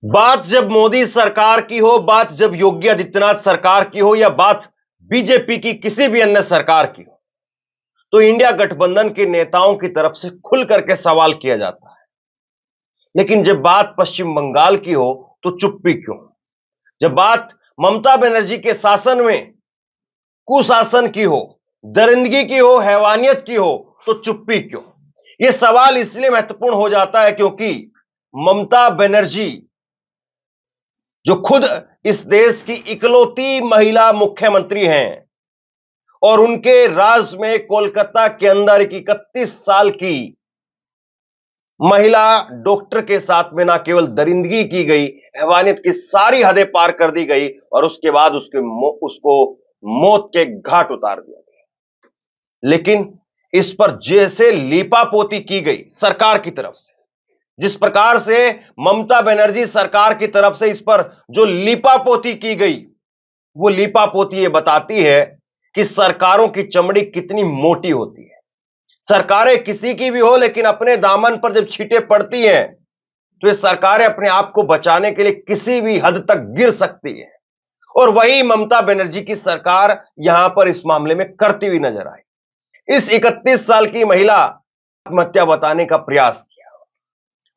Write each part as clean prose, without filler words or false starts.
बात जब मोदी सरकार की हो, बात जब योगी आदित्यनाथ सरकार की हो या बात बीजेपी की किसी भी अन्य सरकार की हो, तो इंडिया गठबंधन के नेताओं की तरफ से खुल करके सवाल किया जाता है। लेकिन जब बात पश्चिम बंगाल की हो तो चुप्पी क्यों? जब बात ममता बनर्जी के शासन में कुशासन की हो, दरिंदगी की हो, हैवानियत की हो, तो चुप्पी क्यों? यह सवाल इसलिए महत्वपूर्ण हो जाता है क्योंकि ममता बनर्जी जो खुद इस देश की इकलौती महिला मुख्यमंत्री हैं और उनके राज में कोलकाता के अंदर एक 31 साल की महिला डॉक्टर के साथ में ना केवल दरिंदगी की गई, हैवानियत की सारी हदें पार कर दी गई और उसके बाद उसको मौत के घाट उतार दिया गया। लेकिन इस पर जैसे लीपापोती की गई सरकार की तरफ से, जिस प्रकार से ममता बनर्जी सरकार की तरफ से इस पर जो लीपापोती की गई, वो लीपापोती ये बताती है कि सरकारों की चमड़ी कितनी मोटी होती है। सरकारें किसी की भी हो, लेकिन अपने दामन पर जब छींटे पड़ती हैं तो ये सरकारें अपने आप को बचाने के लिए किसी भी हद तक गिर सकती है। और वही ममता बनर्जी की सरकार यहां पर इस मामले में करती हुई नजर आई। इस 31 साल की महिला आत्महत्या बताने का प्रयास किया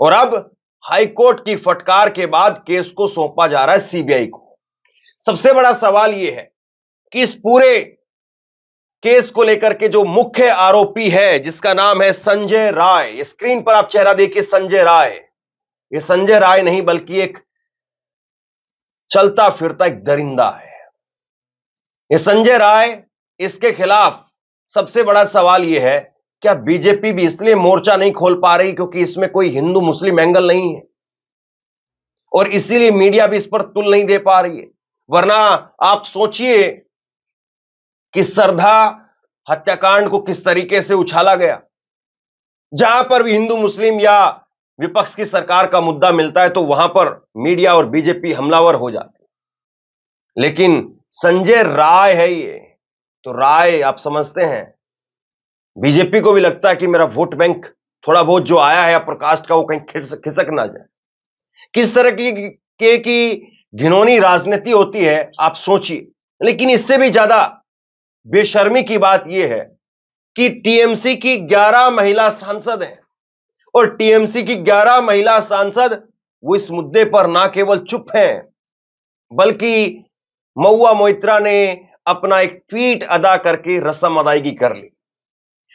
और अब हाईकोर्ट की फटकार के बाद केस को सौंपा जा रहा है सीबीआई को। सबसे बड़ा सवाल यह है कि इस पूरे केस को लेकर के जो मुख्य आरोपी है, जिसका नाम है संजय राय, स्क्रीन पर आप चेहरा देखिए, संजय राय। यह संजय राय नहीं बल्कि एक चलता फिरता एक दरिंदा है। यह संजय राय, इसके खिलाफ सबसे बड़ा सवाल यह है, क्या बीजेपी भी इसलिए मोर्चा नहीं खोल पा रही क्योंकि इसमें कोई हिंदू मुस्लिम एंगल नहीं है और इसीलिए मीडिया भी इस पर तुल नहीं दे पा रही है? वरना आप सोचिए कि सरधा हत्याकांड को किस तरीके से उछाला गया। जहां पर भी हिंदू मुस्लिम या विपक्ष की सरकार का मुद्दा मिलता है तो वहां पर मीडिया और बीजेपी हमलावर हो जाती है। लेकिन संजय राय है ये, तो राय आप समझते हैं, बीजेपी को भी लगता है कि मेरा वोट बैंक थोड़ा बहुत जो आया है प्रकाश का वो कहीं खिसक ना जाए। किस तरह की घिनौनी राजनीति होती है आप सोचिए। लेकिन इससे भी ज्यादा बेशर्मी की बात यह है कि टीएमसी की 11 महिला सांसद हैं और टीएमसी की 11 महिला सांसद वो इस मुद्दे पर ना केवल चुप हैं बल्कि महुआ मोइत्रा ने अपना एक ट्वीट अदा करके रस्म अदायगी कर ली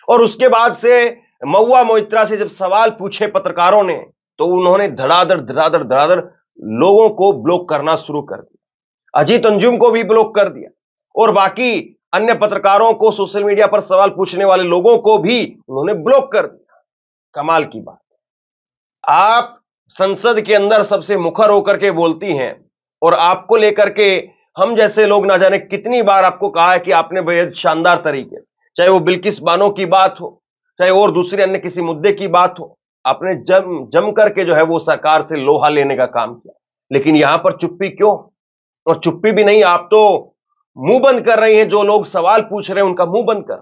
और उसके बाद से महुआ मोइत्रा से जब सवाल पूछे पत्रकारों ने तो उन्होंने धड़ाधड़ लोगों को ब्लॉक करना शुरू कर दिया। अजीत अंजुम को भी ब्लॉक कर दिया और बाकी अन्य पत्रकारों को, सोशल मीडिया पर सवाल पूछने वाले लोगों को भी उन्होंने ब्लॉक कर दिया। कमाल की बात, आप संसद के अंदर सबसे मुखर होकर के बोलती हैं और आपको लेकर के हम जैसे लोग ना जाने कितनी बार आपको कहा है कि आपने बेहद शानदार तरीके से, चाहे वो बिल्किस बानो की बात हो, चाहे और दूसरे अन्य किसी मुद्दे की बात हो, आपने जम करके जो है वो सरकार से लोहा लेने का काम किया। लेकिन यहां पर चुप्पी क्यों? और चुप्पी भी नहीं, आप तो मुंह बंद कर रही हैं। जो लोग सवाल पूछ रहे हैं उनका मुंह बंद कर।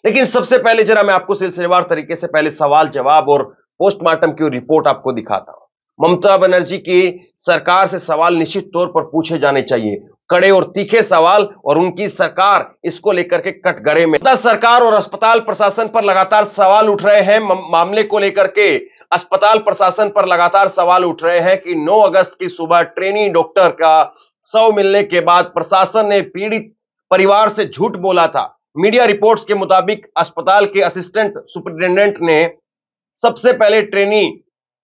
लेकिन सबसे पहले जरा मैं आपको सिलसिलेवार तरीके से पहले सवाल जवाब और पोस्टमार्टम की रिपोर्ट आपको दिखाता हूं। ममता बनर्जी की सरकार से सवाल निश्चित तौर पर पूछे जाने चाहिए, कड़े और तीखे सवाल, और उनकी सरकार इसको लेकर के कटघरे में। सरकार और अस्पताल प्रशासन पर लगातार सवाल उठ रहे हैं। मामले को लेकर के अस्पताल प्रशासन पर लगातार सवाल उठ रहे हैं कि 9 अगस्त की सुबह ट्रेनी डॉक्टर का शव मिलने के बाद प्रशासन ने पीड़ित परिवार से झूठ बोला था। मीडिया रिपोर्ट्स के मुताबिक अस्पताल के असिस्टेंट सुपरिटेंडेंट ने सबसे पहले ट्रेनी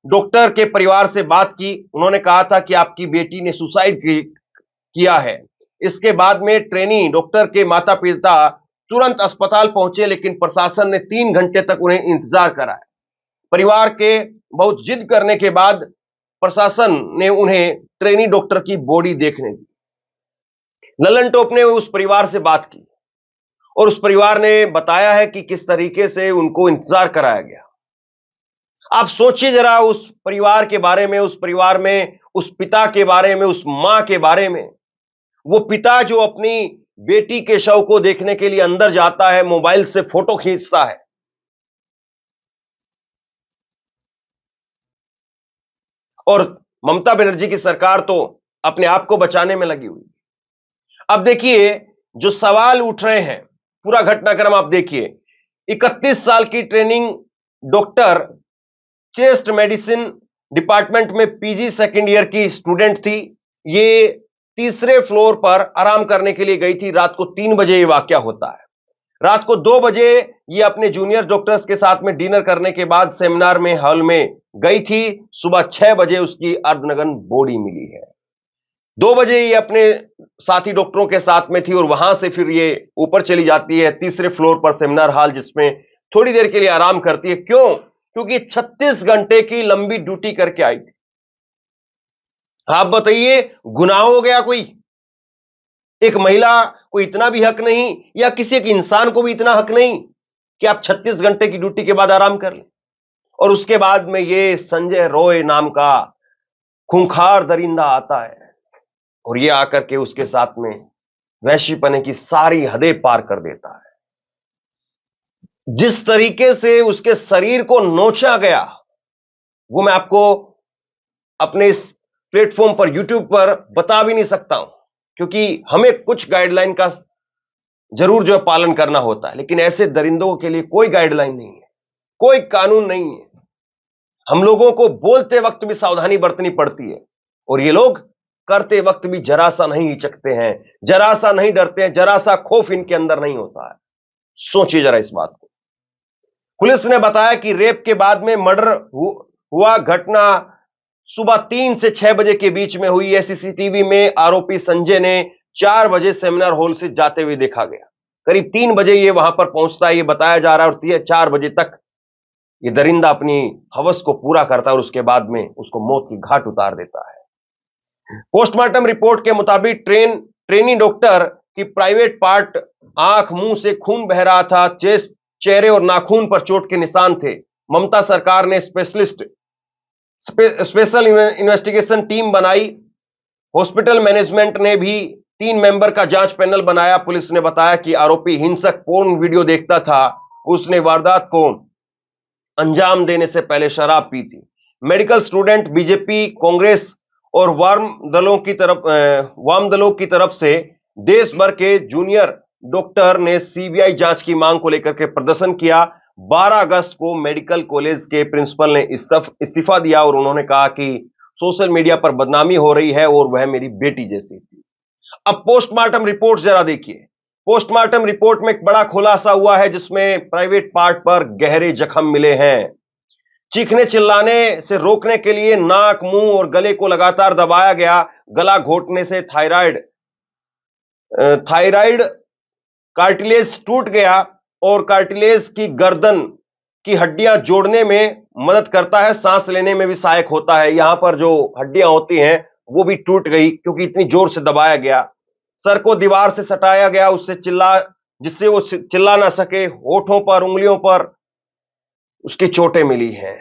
डॉक्टर के परिवार से बात की। उन्होंने कहा था कि आपकी बेटी ने सुसाइड किया है। इसके बाद में ट्रेनी डॉक्टर के माता पिता तुरंत अस्पताल पहुंचे, लेकिन प्रशासन ने 3 घंटे तक उन्हें इंतजार कराया। परिवार के बहुत जिद करने के बाद प्रशासन ने उन्हें ट्रेनी डॉक्टर की बॉडी देखने दी। ललन टॉप ने उस परिवार से बात की और उस परिवार ने बताया है कि किस तरीके से उनको इंतजार कराया गया। आप सोचिए जरा उस परिवार के बारे में, उस परिवार में उस पिता के बारे में, उस मां के बारे में। वो पिता जो अपनी बेटी के शव को देखने के लिए अंदर जाता है, मोबाइल से फोटो खींचता है और ममता बनर्जी की सरकार तो अपने आप को बचाने में लगी हुई। अब देखिए जो सवाल उठ रहे हैं, पूरा घटनाक्रम आप देखिए। 31 साल की training doctor, chest medicine department में पीजी सेकेंड ईयर की स्टूडेंट थी। ये तीसरे फ्लोर पर आराम करने के लिए गई थी। रात को 3 बजे ये वाकया होता है। रात को 2 बजे ये अपने जूनियर डॉक्टर्स के साथ में डिनर करने के बाद सेमिनार में हॉल में गई थी। सुबह 6 बजे उसकी अर्धनग्न बॉडी मिली है। 2 बजे ये अपने साथी डॉक्टरों के साथ में थी और वहां से फिर ये ऊपर चली जाती है तीसरे फ्लोर पर सेमिनार हॉल, जिसमें थोड़ी देर के लिए आराम करती है। क्यों? क्योंकि 36 घंटे की लंबी ड्यूटी करके आई थी। आप बताइए, गुनाह हो गया कोई? एक महिला को इतना भी हक नहीं, या किसी एक इंसान को भी इतना हक नहीं कि आप 36 घंटे की ड्यूटी के बाद आराम कर लें? और उसके बाद में ये संजय रॉय नाम का खूंखार दरिंदा आता है और ये आकर के उसके साथ में वैश्यपने की सारी हदें पार कर देता है। जिस तरीके से उसके शरीर को नोचा गया, वो मैं आपको अपने इस प्लेटफॉर्म पर, यूट्यूब पर बता भी नहीं सकता हूं, क्योंकि हमें कुछ गाइडलाइन का जरूर जो है पालन करना होता है, लेकिन ऐसे दरिंदों के लिए कोई गाइडलाइन नहीं है, कोई कानून नहीं है। हम लोगों को बोलते वक्त भी सावधानी बरतनी पड़ती है और ये लोग करते वक्त भी जरा सा नहीं हिचकते हैं, जरा सा नहीं डरते हैं, जरा सा खौफ इनके अंदर नहीं होता है। सोचिए जरा इस बात को। पुलिस ने बताया कि रेप के बाद में मर्डर हुआ। घटना सुबह 3 से 6 बजे के बीच में हुई है। सीसीटीवी में आरोपी संजय ने 4 बजे सेमिनार हॉल से जाते हुए देखा गया। करीब 3 बजे ये वहां पर पहुंचता है, ये बताया जा रहा है, और 4 बजे तक ये दरिंदा अपनी हवस को पूरा करता है और उसके बाद में उसको मौत की घाट उतार देता है। पोस्टमार्टम रिपोर्ट के मुताबिक ट्रेनी डॉक्टर की प्राइवेट पार्ट, आंख, मुंह से खून बह रहा था। चेस्ट, चेहरे और नाखून पर चोट के निशान थे। ममता सरकार ने स्पेशल इन्वेस्टिगेशन टीम बनाई। हॉस्पिटल मैनेजमेंट ने भी 3 मेंबर का जांच पैनल बनाया। पुलिस ने बताया कि आरोपी हिंसक पोर्न वीडियो देखता था। उसने वारदात को अंजाम देने से पहले शराब पी थी। मेडिकल स्टूडेंट, बीजेपी, कांग्रेस और वाम दलों की तरफ से देश भर के जूनियर डॉक्टर ने सीबीआई जांच की मांग को लेकर के प्रदर्शन किया। 12 अगस्त को मेडिकल कॉलेज के प्रिंसिपल ने इस्तीफा दिया और उन्होंने कहा कि सोशल मीडिया पर बदनामी हो रही है और वह मेरी बेटी जैसी थी। अब पोस्टमार्टम रिपोर्ट जरा देखिए। पोस्टमार्टम रिपोर्ट में एक बड़ा खुलासा हुआ है, जिसमें प्राइवेट पार्ट पर गहरे जख्म मिले हैं। चीखने चिल्लाने से रोकने के लिए नाक, मुंह और गले को लगातार दबाया गया। गला घोटने से थायराइड कार्टिलेज टूट गया और कार्टिलेज की गर्दन की हड्डियां जोड़ने में मदद करता है, सांस लेने में भी सहायक होता है। यहां पर जो हड्डियां होती हैं वो भी टूट गई क्योंकि इतनी जोर से दबाया गया। सर को दीवार से सटाया गया जिससे वो चिल्ला ना सके। होठों पर, उंगलियों पर उसकी चोटें मिली हैं।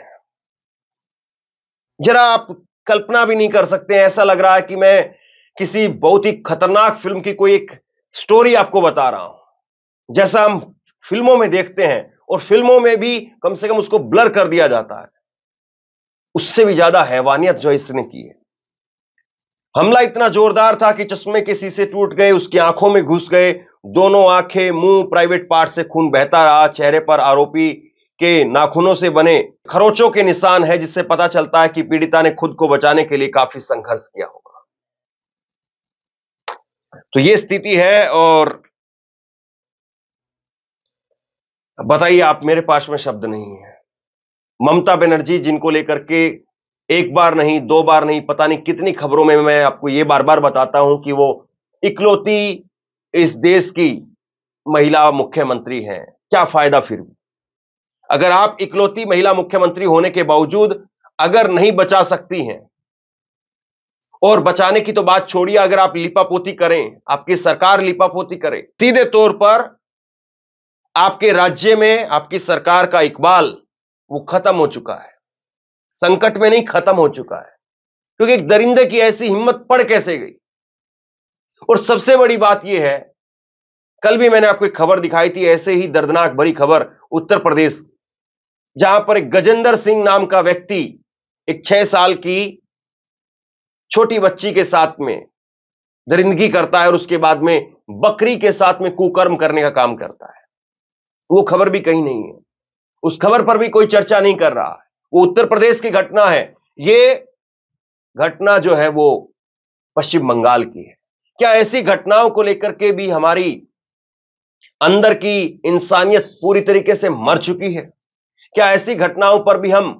जरा आप कल्पना भी नहीं कर सकते हैं, ऐसा लग रहा है कि मैं किसी बहुत ही खतरनाक फिल्म की कोई एक स्टोरी आपको बता रहा हूं, जैसा हम फिल्मों में देखते हैं। और फिल्मों में भी कम से कम उसको ब्लर कर दिया जाता है, उससे भी ज्यादा हैवानियत जो इसने की है। हमला इतना जोरदार था कि चश्मे के शीशे टूट गए, उसकी आंखों में घुस गए। दोनों आंखें, मुंह, प्राइवेट पार्ट से खून बहता रहा। चेहरे पर आरोपी के नाखूनों से बने खरोंचों के निशान है, जिससे पता चलता है कि पीड़िता ने खुद को बचाने के लिए काफी संघर्ष किया होगा। तो यह स्थिति है। और बताइए आप, मेरे पास में शब्द नहीं है। ममता बनर्जी, जिनको लेकर के एक बार नहीं, 2 बार नहीं, पता नहीं कितनी खबरों में मैं आपको यह बार बार बताता हूं कि वो इकलौती इस देश की महिला मुख्यमंत्री हैं। क्या फायदा फिर भी? अगर आप इकलौती महिला मुख्यमंत्री होने के बावजूद अगर नहीं बचा सकती हैं, और बचाने की तो बात छोड़िए, अगर आप लिपापोती करें, आपकी सरकार लिपापोती करे, सीधे तौर पर आपके राज्य में आपकी सरकार का इकबाल वो खत्म हो चुका है। संकट में नहीं, खत्म हो चुका है। क्योंकि एक दरिंदे की ऐसी हिम्मत पड़ कैसे गई? और सबसे बड़ी बात यह है, कल भी मैंने आपको एक खबर दिखाई थी, ऐसे ही दर्दनाक बड़ी खबर, उत्तर प्रदेश, जहां पर एक गजेंद्र सिंह नाम का व्यक्ति, एक 6 साल की छोटी बच्ची के साथ में दरिंदगी करता है और उसके बाद में बकरी के साथ में कुकर्म करने का काम करता है। वो खबर भी कहीं नहीं है, उस खबर पर भी कोई चर्चा नहीं कर रहा है। वो उत्तर प्रदेश की घटना है, ये घटना जो है वो पश्चिम बंगाल की है। क्या ऐसी घटनाओं को लेकर के भी हमारी अंदर की इंसानियत पूरी तरीके से मर चुकी है? क्या ऐसी घटनाओं पर भी हम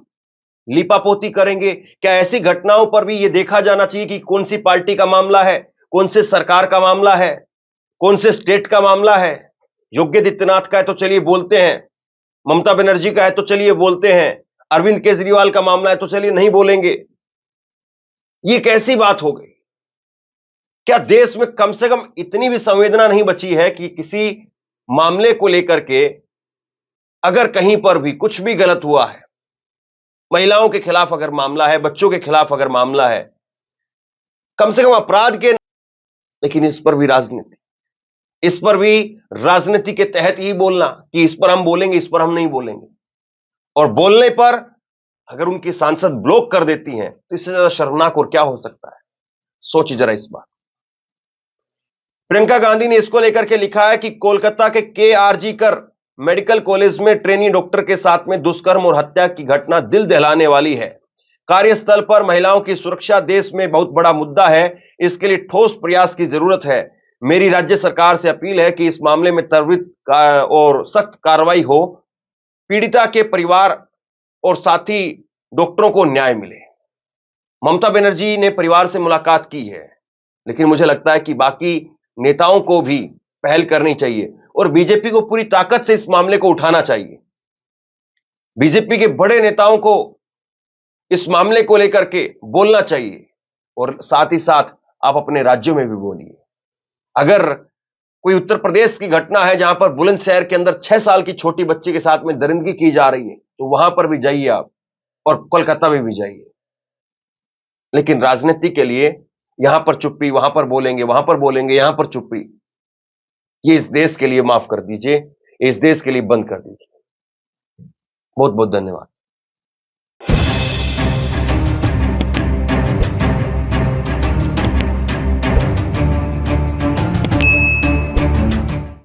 लीपापोती करेंगे? क्या ऐसी घटनाओं पर भी यह देखा जाना चाहिए कि कौन सी पार्टी का मामला है, कौन से सरकार का मामला है, कौन से स्टेट का मामला है? योगी आदित्यनाथ का है तो चलिए बोलते हैं, ममता बनर्जी का है तो चलिए बोलते हैं, अरविंद केजरीवाल का मामला है तो चलिए नहीं बोलेंगे। यह कैसी बात हो गई? क्या देश में कम से कम इतनी भी संवेदना नहीं बची है कि किसी मामले को लेकर के अगर कहीं पर भी कुछ भी गलत हुआ है, महिलाओं के खिलाफ अगर मामला है, बच्चों के खिलाफ अगर मामला है, कम से कम अपराध के, लेकिन इस पर भी राजनीति, इस पर भी राजनीति के तहत ही बोलना कि इस पर हम बोलेंगे, इस पर हम नहीं बोलेंगे, और बोलने पर अगर उनकी सांसद ब्लॉक कर देती हैं तो इससे ज्यादा शर्मनाक और क्या हो सकता है? सोचिए जरा इस बात। प्रियंका गांधी ने इसको लेकर के लिखा है कि कोलकाता के केआरजी कर मेडिकल कॉलेज में ट्रेनी डॉक्टर के साथ में दुष्कर्म और हत्या की घटना दिल दहलाने वाली है। कार्यस्थल पर महिलाओं की सुरक्षा देश में बहुत बड़ा मुद्दा है, इसके लिए ठोस प्रयास की जरूरत है। मेरी राज्य सरकार से अपील है कि इस मामले में त्वरित और सख्त कार्रवाई हो, पीड़िता के परिवार और साथी डॉक्टरों को न्याय मिले। ममता बनर्जी ने परिवार से मुलाकात की है, लेकिन मुझे लगता है कि बाकी नेताओं को भी पहल करनी चाहिए और बीजेपी को पूरी ताकत से इस मामले को उठाना चाहिए। बीजेपी के बड़े नेताओं को इस मामले को लेकर के बोलना चाहिए और साथ ही साथ आप अपने राज्यों में भी बोलिए। अगर कोई उत्तर प्रदेश की घटना है जहां पर बुलंदशहर के अंदर 6 साल की छोटी बच्ची के साथ में दरिंदगी की जा रही है, तो वहां पर भी जाइए आप, और कोलकाता में भी जाइए। लेकिन राजनीति के लिए यहां पर चुप्पी, वहां पर बोलेंगे, वहां पर बोलेंगे, यहां पर चुप्पी, ये इस देश के लिए माफ कर दीजिए, इस देश के लिए बंद कर दीजिए। बहुत बहुत धन्यवाद।